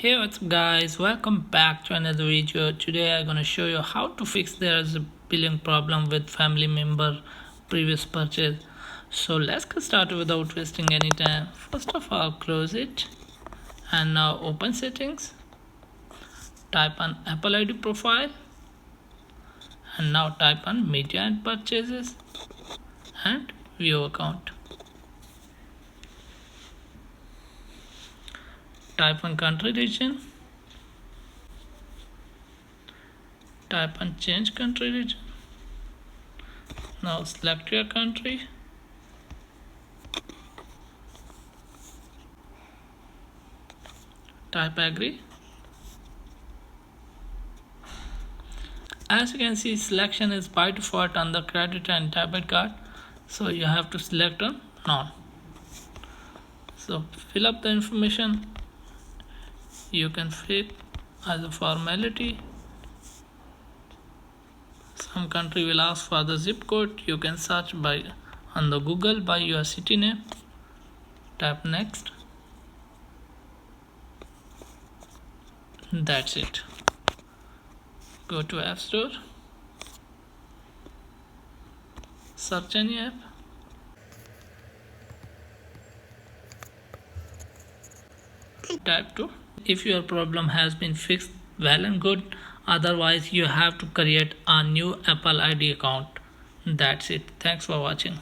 Hey, what's up guys, welcome back to another video. Today I'm gonna show you how to fix there's a billing problem with family member previous purchase. So let's get started without wasting any time. First of all, close it and now open settings, type on Apple ID profile and now type on media and purchases and view account. Type on country region, type on change country region. Now select your country, type agree. As you can see, selection is by default on the credit and debit card, so you have to select on none. So fill up the information. You can fill as a formality. Some country will ask for the zip code. You can search by on the Google by your city name. Tap next. That's it. Go to App Store. Search any app. Type 2. If your problem has been fixed, well and good. Otherwise, you have to create a new Apple ID account. That's it. Thanks for watching.